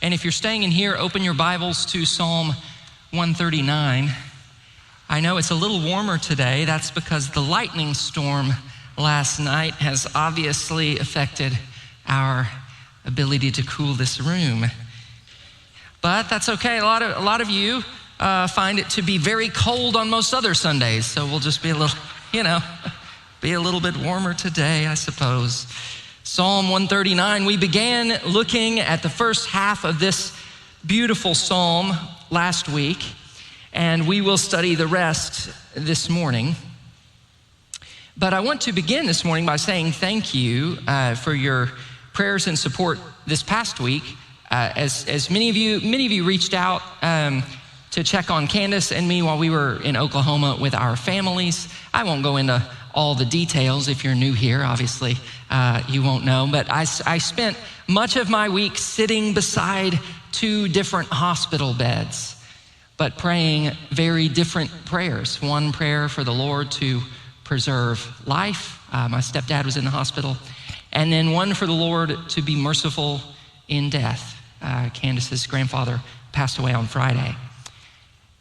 And if you're staying in here, open your Bibles to Psalm 139. I know it's a little warmer today. That's because the lightning storm last night has obviously affected our ability to cool this room. But that's okay. A lot of you find it to be very cold on most other Sundays. So we'll just be a little bit warmer today, I suppose. Psalm 139, we began looking at the first half of this beautiful psalm last week, and we will study the rest this morning. But I want to begin this morning by saying thank you for your prayers and support this past week. As many of you reached out to check on Candace and me while we were in Oklahoma with our families. I won't go into all the details. If you're new here, obviously you won't know, but I spent much of my week sitting beside two different hospital beds, but praying very different prayers. One prayer for the Lord to preserve life. My stepdad was in the hospital. And then one for the Lord to be merciful in death. Candace's grandfather passed away on Friday.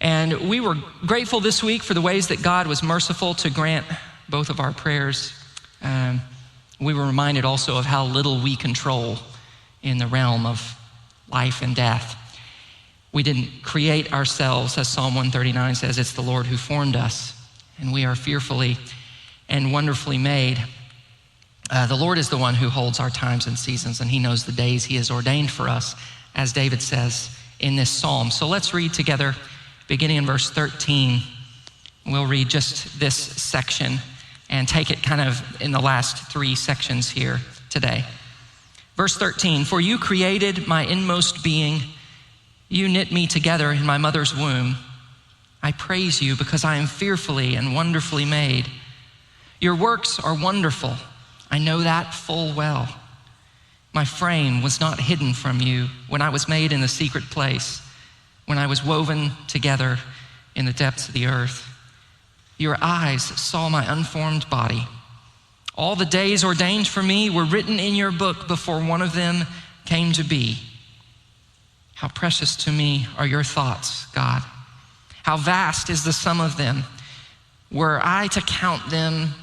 And we were grateful this week for the ways that God was merciful to grant both of our prayers. We were reminded also of how little we control in the realm of life and death. We didn't create ourselves, as Psalm 139 says. It's the Lord who formed us, and we are fearfully and wonderfully made. The Lord is the one who holds our times and seasons, and he knows the days he has ordained for us, as David says in this psalm. So let's read together, beginning in verse 13. We'll read just this section and take it kind of in the last three sections here today. Verse 13, for you created my inmost being. You knit me together in my mother's womb. I praise you because I am fearfully and wonderfully made. Your works are wonderful. I know that full well. My frame was not hidden from you when I was made in the secret place, when I was woven together in the depths of the earth. Your eyes saw my unformed body. All the days ordained for me were written in your book before one of them came to be. How precious to me are your thoughts, God. How vast is the sum of them. Were I to count them,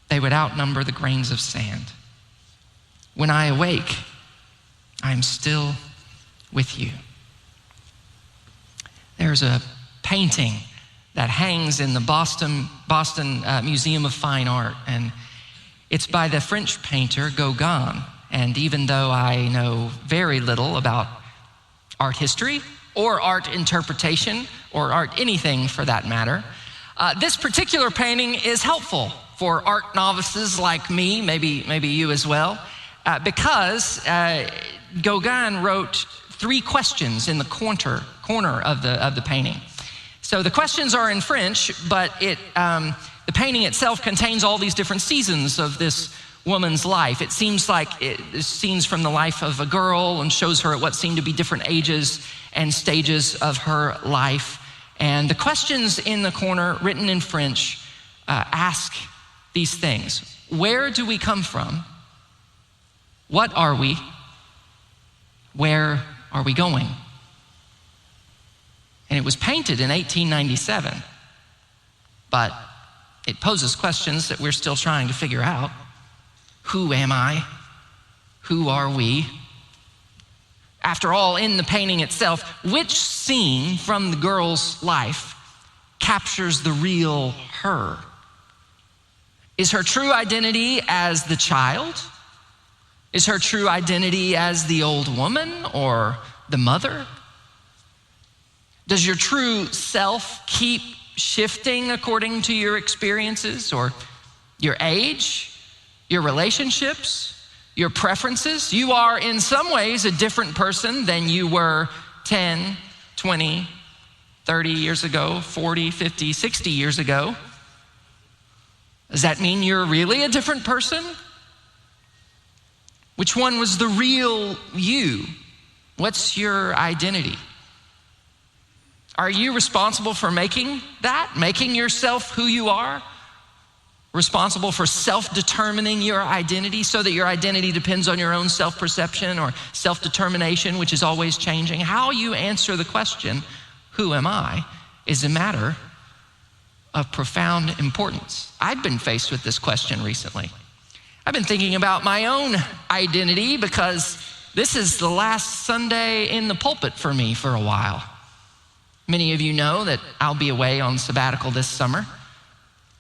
they would outnumber the grains of sand. When I awake, I am still with you. There's a painting that hangs in the Boston Museum of Fine Art, and it's by the French painter Gauguin. And even though I know very little about art history or art interpretation or art anything for that matter, this particular painting is helpful for art novices like me, maybe you as well, because Gauguin wrote three questions in the corner of the painting. So the questions are in French, but the painting itself contains all these different seasons of this woman's life. It seems like it's scenes from the life of a girl and shows her at what seem to be different ages and stages of her life. And the questions in the corner, written in French, ask these things. Where do we come from? What are we? Where are we going? And it was painted in 1897, but it poses questions that we're still trying to figure out. Who am I? Who are we? After all, in the painting itself, which scene from the girl's life captures the real her? Is her true identity as the child? Is her true identity as the old woman or the mother? Does your true self keep shifting according to your experiences or your age, your relationships, your preferences? You are in some ways a different person than you were 10, 20, 30 years ago, 40, 50, 60 years ago. Does that mean you're really a different person? Which one was the real you? What's your identity? Are you responsible for making yourself who you are? responsible for self-determining your identity so that your identity depends on your own self-perception or self-determination, which is always changing. How you answer the question, who am I, is a matter of profound importance. I've been faced with this question recently. I've been thinking about my own identity because this is the last Sunday in the pulpit for me for a while. Many of you know that I'll be away on sabbatical this summer.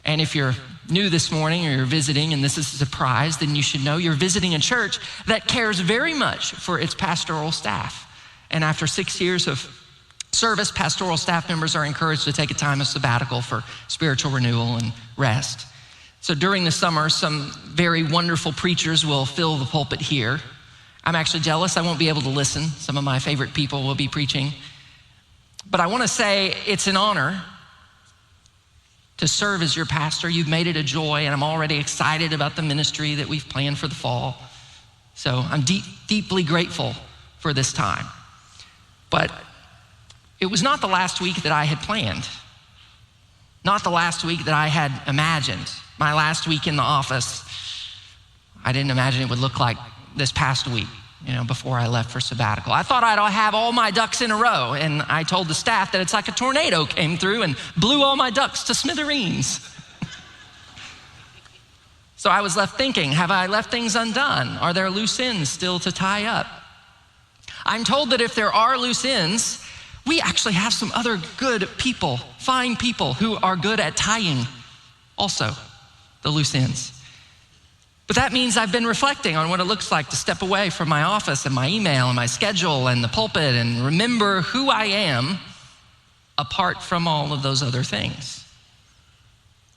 And if you're new this morning or you're visiting and this is a surprise, then you should know you're visiting a church that cares very much for its pastoral staff. And after 6 years of service, pastoral staff members are encouraged to take a time of sabbatical for spiritual renewal and rest. So during the summer, some very wonderful preachers will fill the pulpit here. I'm actually jealous. I won't be able to listen. Some of my favorite people will be preaching. But I want to say it's an honor to serve as your pastor. You've made it a joy, and I'm already excited about the ministry that we've planned for the fall. So I'm deeply grateful for this time. But it was not the last week that I had planned, not the last week that I had imagined. My last week in the office, I didn't imagine it would look like this past week, before I left for sabbatical. I thought I'd have all my ducks in a row, and I told the staff that it's like a tornado came through and blew all my ducks to smithereens. So I was left thinking, have I left things undone? Are there loose ends still to tie up? I'm told that if there are loose ends, we actually have some other good people, fine people who are good at tying also the loose ends. But that means I've been reflecting on what it looks like to step away from my office and my email and my schedule and the pulpit and remember who I am apart from all of those other things.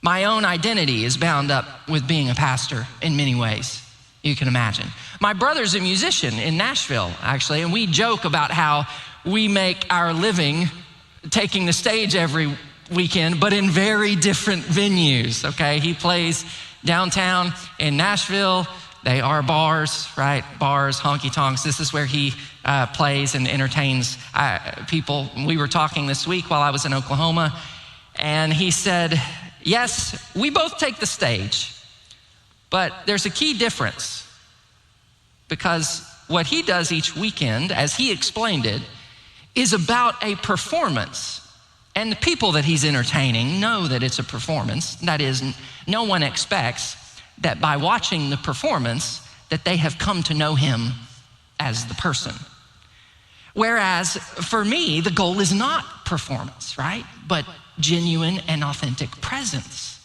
My own identity is bound up with being a pastor in many ways, you can imagine. My brother's a musician in Nashville, actually, and we joke about how we make our living taking the stage every weekend, but in very different venues, okay? He plays downtown in Nashville. They are bars, right? Bars, honky tonks. This is where he plays and entertains people. We were talking this week while I was in Oklahoma, and he said, yes, we both take the stage, but there's a key difference because what he does each weekend, as he explained it, is about a performance. And the people that he's entertaining know that it's a performance. That is, no one expects that by watching the performance that they have come to know him as the person. Whereas for me, the goal is not performance, right? But genuine and authentic presence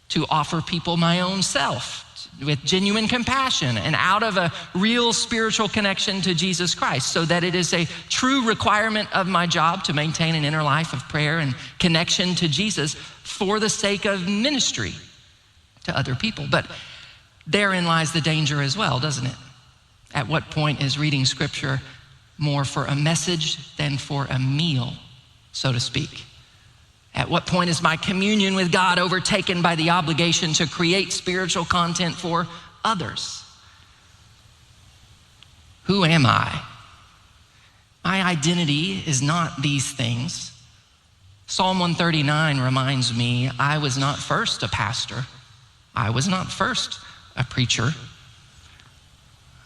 to offer people my own self with genuine compassion and out of a real spiritual connection to Jesus Christ, so that it is a true requirement of my job to maintain an inner life of prayer and connection to Jesus for the sake of ministry to other people. But therein lies the danger as well, doesn't it? At what point is reading scripture more for a message than for a meal, so to speak? At what point is my communion with God overtaken by the obligation to create spiritual content for others? Who am I? My identity is not these things. Psalm 139 reminds me, I was not first a pastor. I was not first a preacher.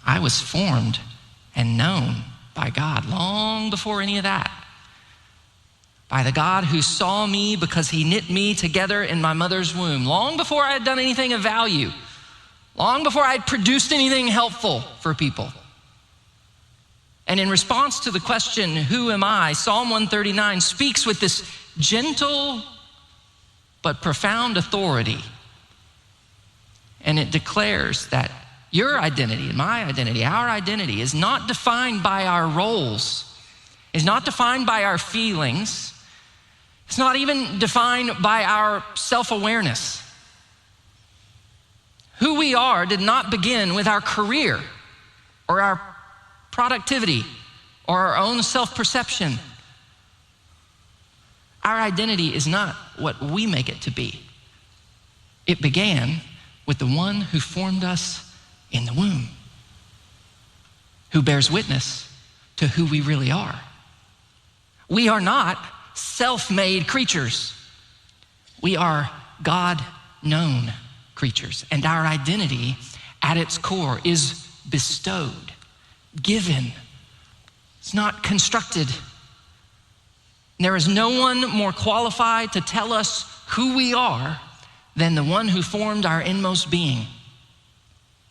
I was formed and known by God long before any of that. By the God who saw me because he knit me together in my mother's womb, long before I had done anything of value, long before I had produced anything helpful for people. And in response to the question, who am I? Psalm 139 speaks with this gentle but profound authority. And it declares that your identity and my identity, our identity, is not defined by our roles, is not defined by our feelings. It's not even defined by our self-awareness. Who we are did not begin with our career or our productivity or our own self-perception. Our identity is not what we make it to be. It began with the one who formed us in the womb, who bears witness to who we really are. We are not self-made creatures. We are God-known creatures. And our identity at its core is bestowed, given. It's not constructed. There is no one more qualified to tell us who we are than the one who formed our inmost being,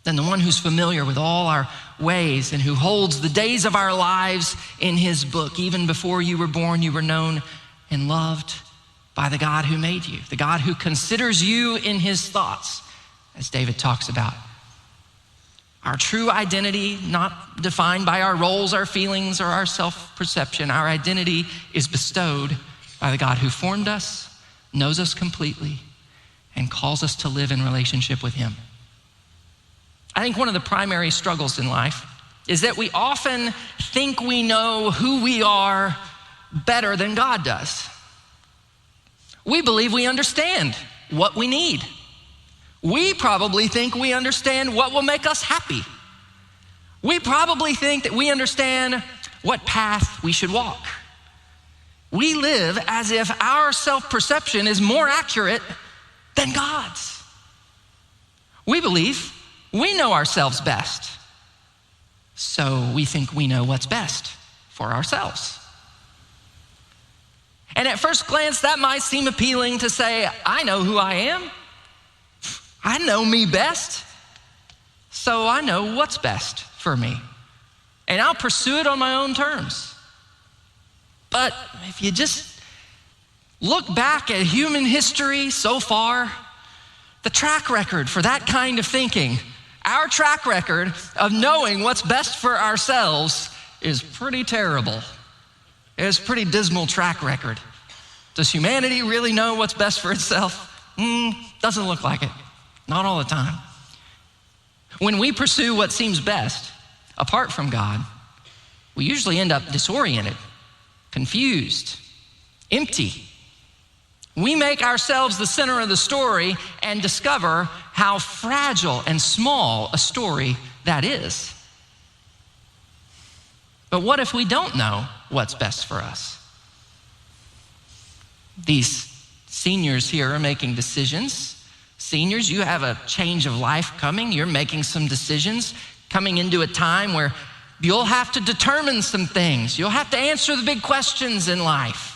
than the one who's familiar with all our ways and who holds the days of our lives in his book. Even before you were born, you were known and loved by the God who made you, the God who considers you in his thoughts, as David talks about. Our true identity, not defined by our roles, our feelings, or our self-perception. Our identity is bestowed by the God who formed us, knows us completely, and calls us to live in relationship with him. I think one of the primary struggles in life is that we often think we know who we are better than God does. We believe we understand what we need. We probably think we understand what will make us happy. We probably think that we understand what path we should walk. We live as if our self-perception is more accurate than God's. We believe we know ourselves best, so we think we know what's best for ourselves. And at first glance, that might seem appealing to say, I know who I am. I know me best, so I know what's best for me. And I'll pursue it on my own terms. But if you just look back at human history so far, the track record for that kind of thinking, our track record of knowing what's best for ourselves is pretty terrible. It's a pretty dismal track record. Does humanity really know what's best for itself? Doesn't look like it. Not all the time. When we pursue what seems best, apart from God, we usually end up disoriented, confused, empty. We make ourselves the center of the story and discover how fragile and small a story that is. But what if we don't know what's best for us? These seniors here are making decisions. Seniors, you have a change of life coming. You're making some decisions, coming into a time where you'll have to determine some things. You'll have to answer the big questions in life.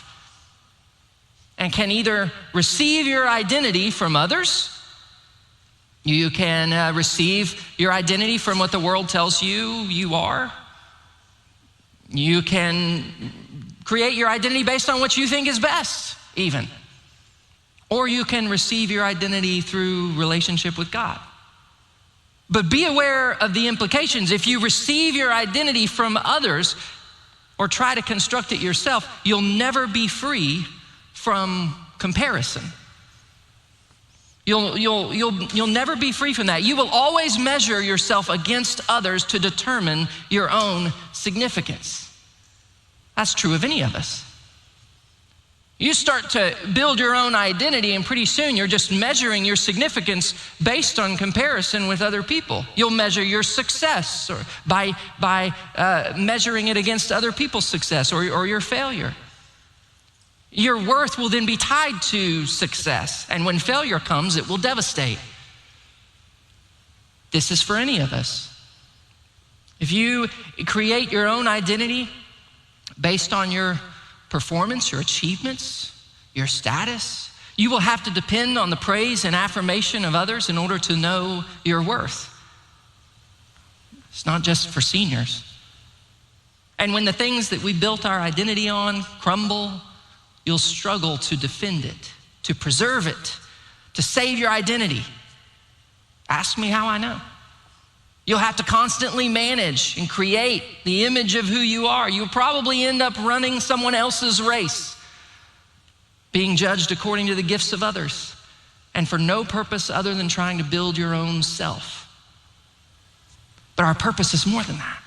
And can either receive your identity from others. You can receive your identity from what the world tells you are. You can create your identity based on what you think is best, even. Or you can receive your identity through relationship with God. But be aware of the implications. If you receive your identity from others or try to construct it yourself, you'll never be free from comparison. You'll never be free from that. You will always measure yourself against others to determine your own significance. That's true of any of us. You start to build your own identity, and pretty soon you're just measuring your significance based on comparison with other people. You'll measure your success or by measuring it against other people's success or your failure. Your worth will then be tied to success, and when failure comes, it will devastate. This is for any of us. If you create your own identity based on your performance, your achievements, your status, you will have to depend on the praise and affirmation of others in order to know your worth. It's not just for seniors. And when the things that we built our identity on crumble, you'll struggle to defend it, to preserve it, to save your identity. Ask me how I know. You'll have to constantly manage and create the image of who you are. You'll probably end up running someone else's race, being judged according to the gifts of others, and for no purpose other than trying to build your own self. But our purpose is more than that.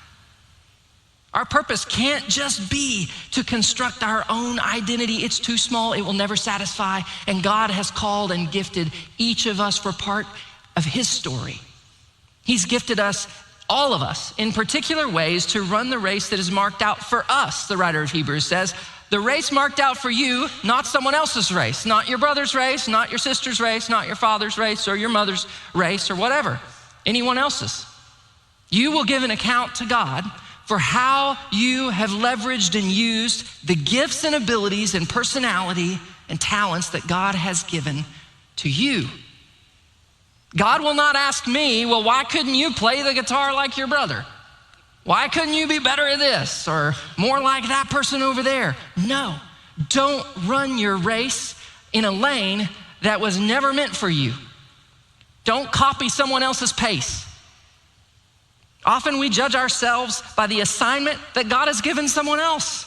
Our purpose can't just be to construct our own identity. It's too small, it will never satisfy, and God has called and gifted each of us for part of his story. He's gifted us, all of us, in particular ways to run the race that is marked out for us, the writer of Hebrews says, the race marked out for you, not someone else's race, not your brother's race, not your sister's race, not your father's race or your mother's race or whatever, anyone else's. You will give an account to God for how you have leveraged and used the gifts and abilities and personality and talents that God has given to you. God will not ask me, well, why couldn't you play the guitar like your brother? Why couldn't you be better at this or more like that person over there? No, don't run your race in a lane that was never meant for you. Don't copy someone else's pace. Often we judge ourselves by the assignment that God has given someone else.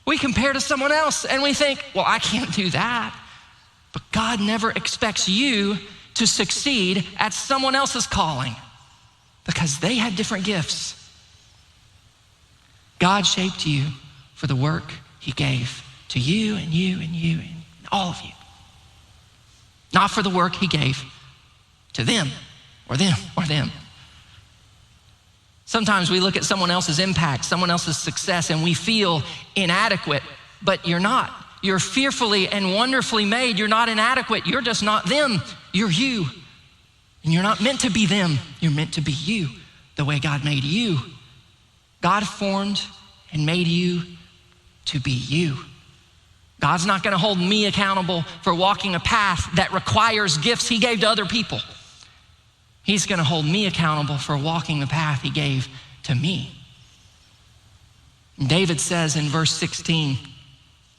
We compare to someone else and we think, well, I can't do that. But God never expects you to succeed at someone else's calling because they had different gifts. God shaped you for the work he gave to you and you and you and all of you. Not for the work he gave to them or them or them. Sometimes we look at someone else's impact, someone else's success, and we feel inadequate, but you're not. You're fearfully and wonderfully made. You're not inadequate. You're just not them. You're you. And you're not meant to be them. You're meant to be you, the way God made you. God formed and made you to be you. God's not gonna hold me accountable for walking a path that requires gifts he gave to other people. He's gonna hold me accountable for walking the path he gave to me. David says in verse 16,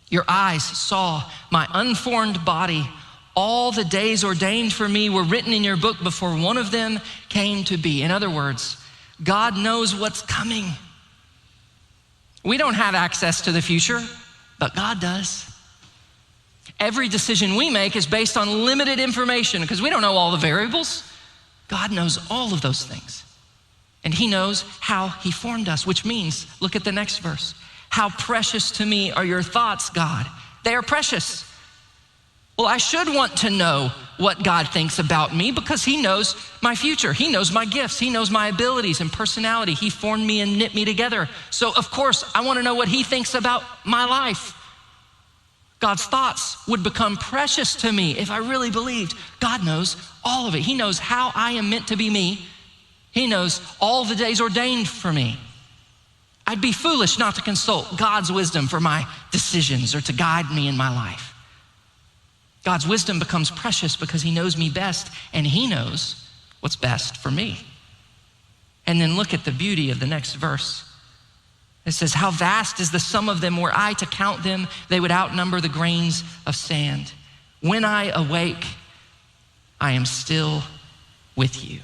your eyes saw my unformed body. All the days ordained for me were written in your book before one of them came to be. In other words, God knows what's coming. We don't have access to the future, but God does. Every decision we make is based on limited information because we don't know all the variables. God knows all of those things. And he knows how he formed us, which means, look at the next verse. How precious to me are your thoughts, God. They are precious. Well, I should want to know what God thinks about me because he knows my future. He knows my gifts. He knows my abilities and personality. He formed me and knit me together. So of course, I want to know what he thinks about my life. God's thoughts would become precious to me if I really believed God knows all of it. He knows how I am meant to be me. He knows all the days ordained for me. I'd be foolish not to consult God's wisdom for my decisions or to guide me in my life. God's wisdom becomes precious because he knows me best and he knows what's best for me. And then look at the beauty of the next verse. It says, how vast is the sum of them, were I to count them, they would outnumber the grains of sand. When I awake, I am still with you.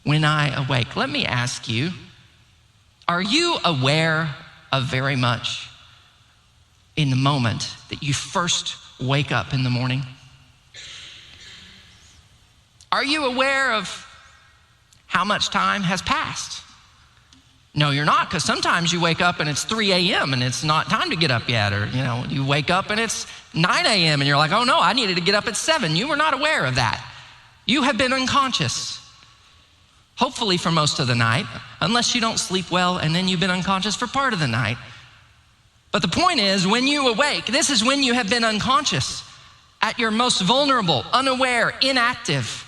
When I awake. Let me ask you, are you aware of very much in the moment that you first wake up in the morning? Are you aware of how much time has passed? No, you're not, because sometimes you wake up and it's 3 a.m. and it's not time to get up yet, or you wake up and it's 9 a.m. and you're like, oh no, I needed to get up at 7. You were not aware of that. You have been unconscious, hopefully for most of the night, unless you don't sleep well and then you've been unconscious for part of the night. But the point is, when you awake, this is when you have been unconscious, at your most vulnerable, unaware, inactive,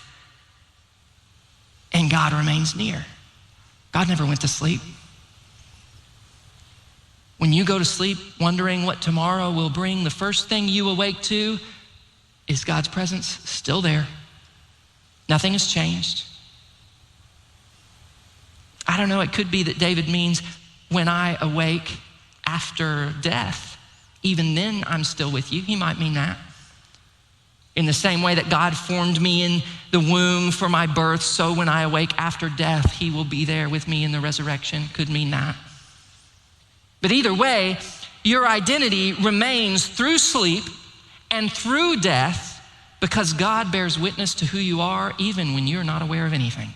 and God remains near. God never went to sleep. When you go to sleep wondering what tomorrow will bring, the first thing you awake to is God's presence still there. Nothing has changed. I don't know, it could be that David means when I awake after death, even then I'm still with you. He might mean that. In the same way that God formed me in the womb for my birth, so when I awake after death, he will be there with me in the resurrection. Could mean that. But either way, your identity remains through sleep and through death because God bears witness to who you are even when you're not aware of anything.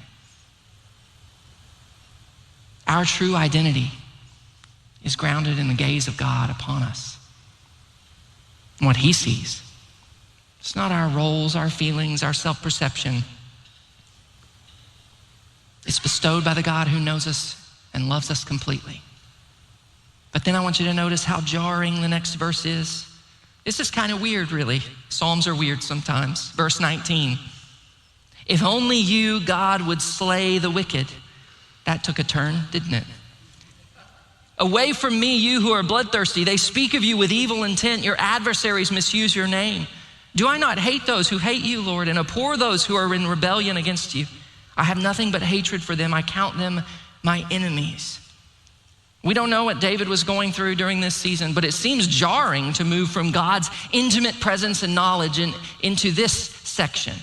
Our true identity is grounded in the gaze of God upon us and what he sees. It's not our roles, our feelings, our self-perception. It's bestowed by the God who knows us and loves us completely. But then I want you to notice how jarring the next verse is. This is kind of weird, really. Psalms are weird sometimes. Verse 19. If only you, God, would slay the wicked. That took a turn, didn't it? Away from me, you who are bloodthirsty. They speak of you with evil intent. Your adversaries misuse your name. Do I not hate those who hate you, Lord, and abhor those who are in rebellion against you? I have nothing but hatred for them. I count them my enemies. We don't know what David was going through during this season, but it seems jarring to move from God's intimate presence and knowledge into this section.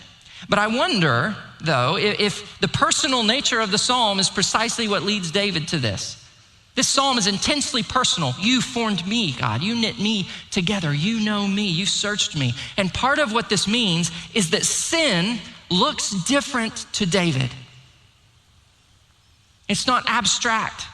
But I wonder, though, if the personal nature of the psalm is precisely what leads David to this. This psalm is intensely personal. You formed me, God. You knit me together. You know me. You searched me. And part of what this means is that sin looks different to David. It's not abstract.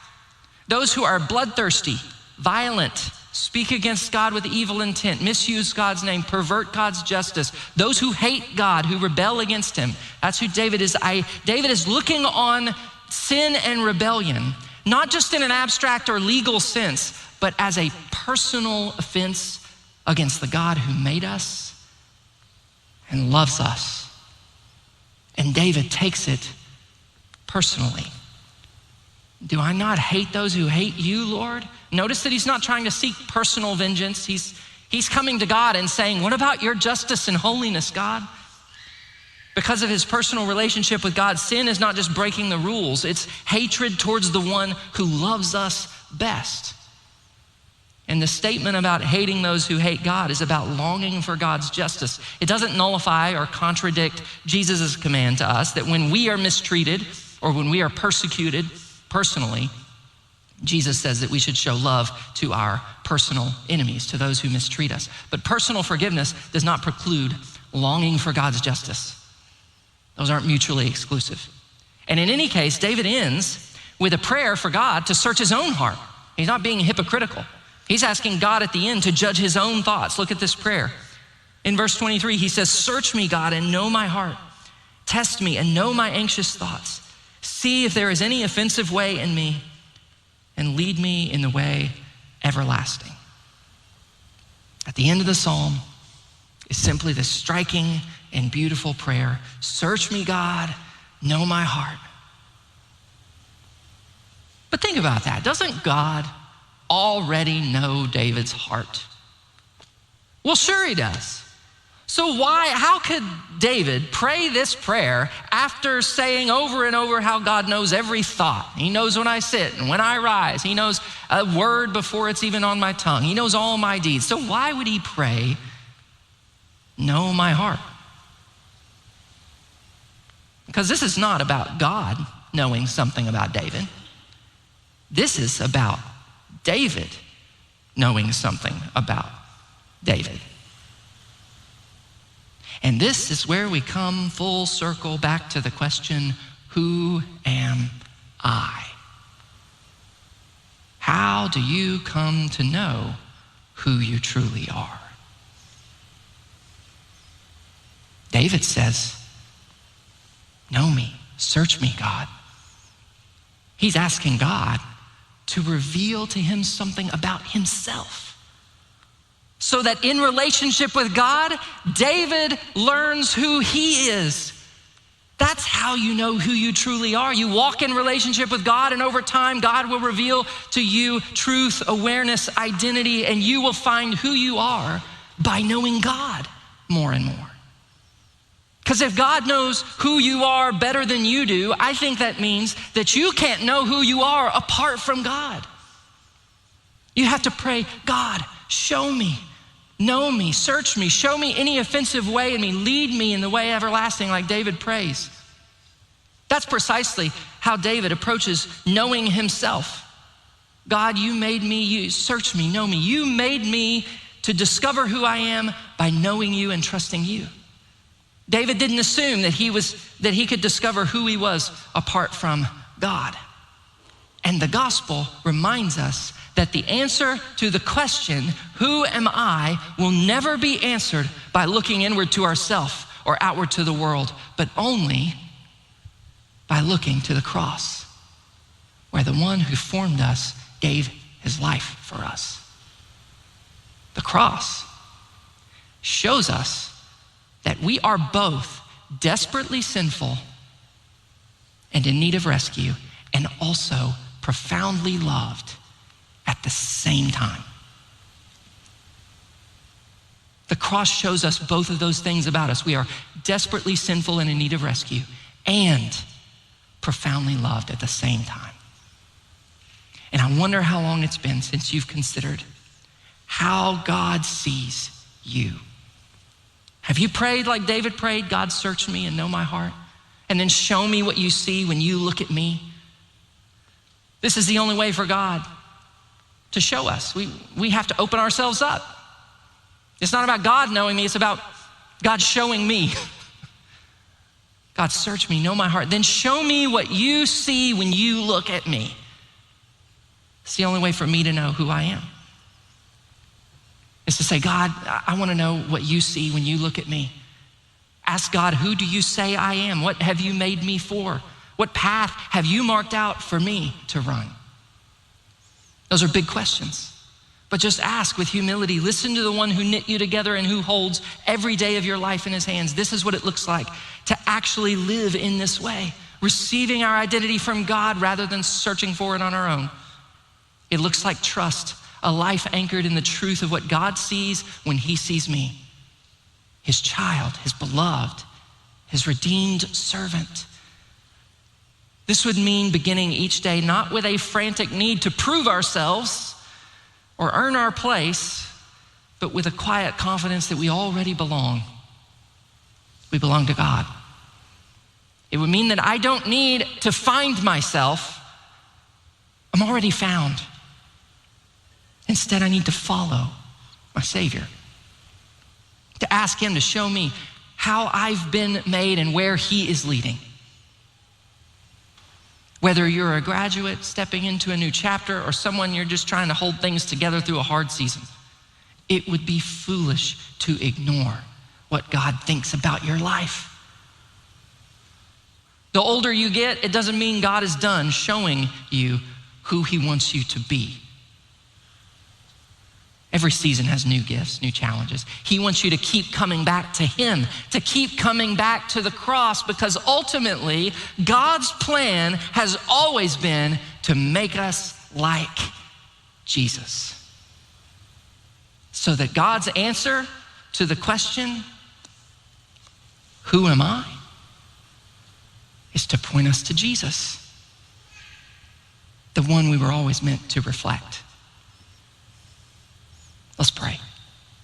Those who are bloodthirsty, violent, speak against God with evil intent, misuse God's name, pervert God's justice. Those who hate God, who rebel against him. That's who David is. David is looking on sin and rebellion, not just in an abstract or legal sense, but as a personal offense against the God who made us and loves us. And David takes it personally. Do I not hate those who hate you, Lord? Notice that he's not trying to seek personal vengeance. He's coming to God and saying, what about your justice and holiness, God? Because of his personal relationship with God, sin is not just breaking the rules. It's hatred towards the one who loves us best. And the statement about hating those who hate God is about longing for God's justice. It doesn't nullify or contradict Jesus' command to us that when we are mistreated or when we are persecuted personally, Jesus says that we should show love to our personal enemies, to those who mistreat us. But personal forgiveness does not preclude longing for God's justice. Those aren't mutually exclusive. And in any case, David ends with a prayer for God to search his own heart. He's not being hypocritical. He's asking God at the end to judge his own thoughts. Look at this prayer. In verse 23, he says, search me, God, and know my heart. Test me and know my anxious thoughts. See if there is any offensive way in me and lead me in the way everlasting. At the end of the psalm is simply this striking and beautiful prayer. Search me, God, know my heart. But think about that. Doesn't God already know David's heart? Well, sure he does. So how could David pray this prayer after saying over and over how God knows every thought? He knows when I sit and when I rise. He knows a word before it's even on my tongue. He knows all my deeds. So why would he pray, know my heart? Because this is not about God knowing something about David. This is about David knowing something about David. And this is where we come full circle back to the question, who am I? How do you come to know who you truly are? David says, know me, search me, God. He's asking God to reveal to him something about himself, so that in relationship with God, David learns who he is. That's how you know who you truly are. You walk in relationship with God, and over time, God will reveal to you truth, awareness, identity, and you will find who you are by knowing God more and more. Because if God knows who you are better than you do, I think that means that you can't know who you are apart from God. You have to pray, God, show me, know me, search me, show me any offensive way in me, lead me in the way everlasting, like David prays. That's precisely how David approaches knowing himself. God, you made me, you search me, know me. You made me to discover who I am by knowing you and trusting you. David didn't assume that he could discover who he was apart from God. And the gospel reminds us that the answer to the question, who am I, will never be answered by looking inward to ourselves or outward to the world, but only by looking to the cross, where the one who formed us gave his life for us. The cross shows us that we are both desperately sinful and in need of rescue, and also profoundly loved at the same time. The cross shows us both of those things about us. We are desperately sinful and in need of rescue, and profoundly loved at the same time. And I wonder how long it's been since you've considered how God sees you. Have you prayed like David prayed, God, search me and know my heart, and then show me what you see when you look at me? This is the only way for God to show us. We have to open ourselves up. It's not about God knowing me, it's about God showing me. God, search me, know my heart, then show me what you see when you look at me. It's the only way for me to know who I am. Is to say, God, I want to know what you see when you look at me. Ask God, who do you say I am? What have you made me for? What path have you marked out for me to run? Those are big questions. But just ask with humility. Listen to the one who knit you together and who holds every day of your life in his hands. This is what it looks like to actually live in this way, receiving our identity from God rather than searching for it on our own. It looks like trust, a life anchored in the truth of what God sees when he sees me, his child, his beloved, his redeemed servant. This would mean beginning each day not with a frantic need to prove ourselves or earn our place, but with a quiet confidence that we already belong. We belong to God. It would mean that I don't need to find myself. I'm already found. Instead, I need to follow my Savior, to ask him to show me how I've been made and where he is leading. Whether you're a graduate stepping into a new chapter or someone you're just trying to hold things together through a hard season, it would be foolish to ignore what God thinks about your life. The older you get, it doesn't mean God is done showing you who he wants you to be. Every season has new gifts, new challenges. He wants you to keep coming back to him, to keep coming back to the cross, because ultimately, God's plan has always been to make us like Jesus. So that God's answer to the question, who am I? Is to point us to Jesus, the one we were always meant to reflect. Let's pray.